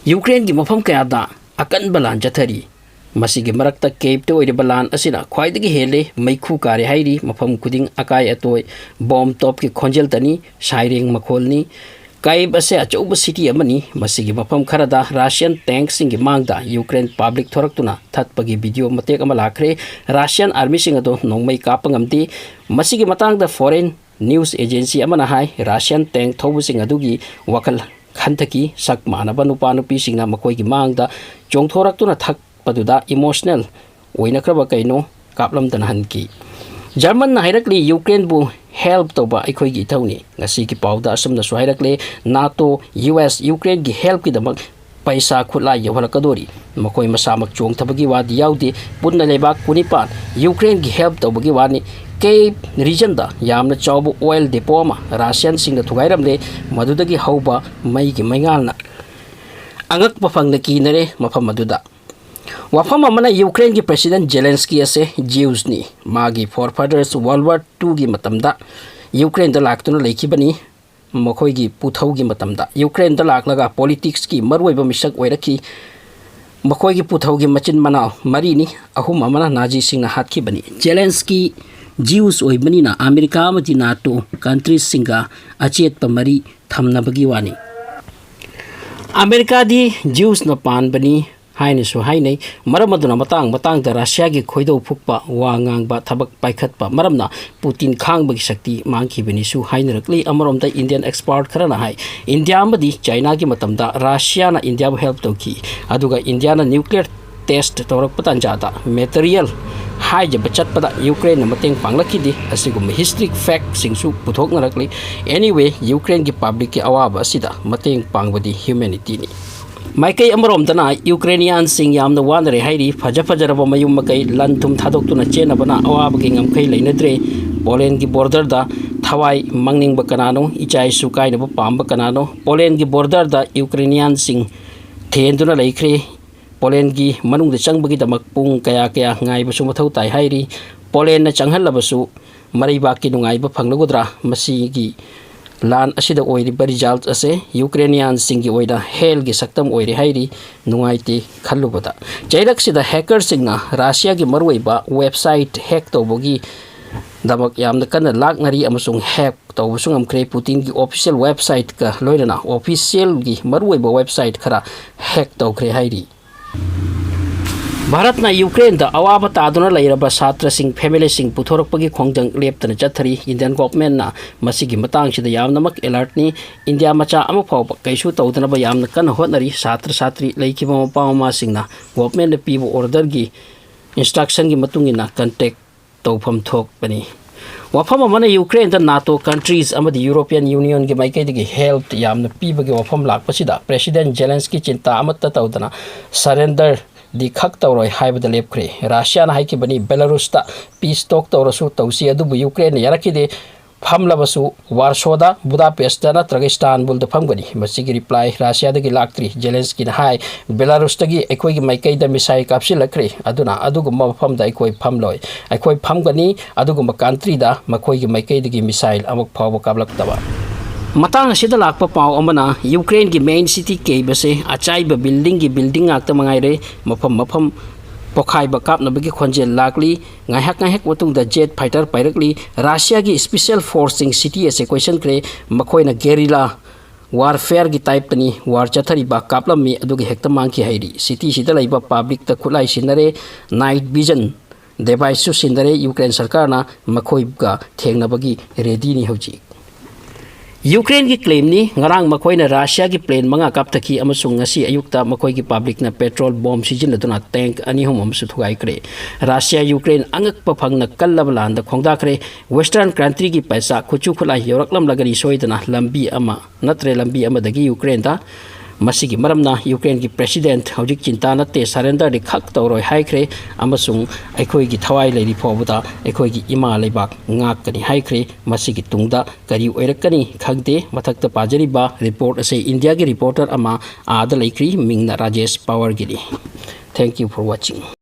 Ukrain gi mafam kayada akan balan jathari masigi marakta cape to oide balan asina khwaidagi hele maikhu kare hairi mafam kuding akai atoi bomb top ki khonjel tani shairing makholni kaib ase achouba city amani masigi mafam kharada Russian tanks singi mangda Ukraine public thoraktuna thatpagi video matek ama lakhre Russian army singa do nongmai kapangamdi masigi matangda foreign news agency amana hai Russian tank thobu singa dugi wakal Khantaki sak manaba nupa nupi singna makoi gi mangda chongthorak tuna thak paduda emotional oina kraba kaino kaplam tan hanki German na hairakli Ukrainbu help toba aikoi gi thawni ngasi ki pawda asumna su hairakle NATO US Ukraine gi help ki damak paisa khutla yawhalakadori makoi masamak chongthabagi wadi yaudi punna lebak kunipan Ukraine gi help tobagi wani Cape region da yamna chawbu oil depot ma Russian singna thugairamle madudagi hauba mai gi maingalna angak pafang na kinare mafam maduda wafam amana Ukraine gi president Zelensky ase Jews ni magi forefathers World War II gi matamda Ukraine da laktuna leikibani makhoi gi puthau gi matamda Ukraine da laklaga politics ki marwaiba misak oiraki makhoi gi puthau gi machin mana mari ni ahum amana Nazi singna hatki bani Zelensky Jews oibani na America amati NATO countries singa achet pamari thamna bagi wani America di Jews na pan bani haine su haine maramaduna matang da Russia gi khoido phukpa wangang ba thabak paikhat pa maramna Putin khang bagi shakti mangki bani su haine rakli amarom da Indian expert kharana hai India amadi China gi matamda Russia na India bu help toki aduga India na nuclear test torak patanjada material hai je bachat pada Ukraine mateng panglakidi asigum historic fact singsu puthok narakli anyway Ukraine gi public ki awaba sida mateng pangbadi humanity ni maikai amarom dana Ukrainian sing yamna wanare hairi fajaraba mayum makai lantum thadok tuna chena bana awaba gi ngamkai leinadre Poland gi border da thawai mangning ba kanano ichai sukai na pamba kanano Poland gi border da Ukrainian sing thenduna laikre Poland gi manung de changbagi damak pung kaya ngai basu mathau tai hairi Poland na changhal labasu mariba ki nungai ba phanglagodra masi gi lan asida oiri ba result ase Ukrainian singi oida hell gi saktam oiri hairi nungai ti khallubada jairak sida hacker singna Russia gi marwai ba website hack tobogi damak yamna kana laknari amasung hack tawbusung amkre Putin gi official website ka loirana official gi marwai ba website khara hack tawkre hairi Bharat na Ukraine da awaba taduna lairaba satra sing family sing puthorapagi khongjang leptana chathari Indian government na masigi matang sida yamnamak alert ni India macha ama phawba kaisu tawdana ba yamna kana hotnari satra satri leikiba mapama singna government na pibo order gi instruction gi matungina contact tawpham thok bani wafam amana Ukraine da NATO countries amadi European Union gi maikai gi help yamna pibagi wafam lakpasida President Zelensky chinta amatta tawdana surrender di khak tawroi haibada lepkhre Russia na haiki bani Belarus ta peace talk tawrasu tawsi adubu Ukraine yarakide phamlabasu Warsaw da Budapest da natraga Istanbul da phamgani masigi reply Russia da gi laktri Zelensky na hai Belarus ta gi ekoi gi maikai da misai kapsi lakre aduna aduguma pham da ekoi phamloi ekoi phamgani aduguma country da makoi gi maikai da gi missile amuk phawba kablak tawa matang asida lakpa paw amana Ukraine gi main city Kyiv ase achaiba building akta mangaire mafam pokhai ba kapna bagi khonjel lakli ngahak watung da jet fighter pairakli Russia gi special forcing city ase question kre makoina guerrilla warfare gi type tani war chathari ba kaplam mi adugi hekta mangki hairi city sida laiba public ta khulai sinare night vision device su sinare Ukraine sarkar na makoi ga thengna bagi ready ni hoji Ukraine gi claim ni ngarang makoi na Russia gi plane manga kaptaki amasung ngasi ayukta makoi gi public na petrol bomb sijin laduna tank ani hum amsu thugai kre Russia Ukraine angak pa phangna kallablan da khongda kre western country gi paisa khuchu khulai yoraklam lagari soidana lambi ama natre lambi ama dagi Ukraine da masigi maramna Ukraine gi president hojik chinta na te surrender di khak tawroi haikre amasung aikoi gi thawai leiri phobuda aikoi gi ima leibak ngak kani haikre masigi tungda kari oirakani khagde mathakta pajari ba report ase India gi reporter ama ada leikri mingna Rajesh Power giri. Thank you for watching.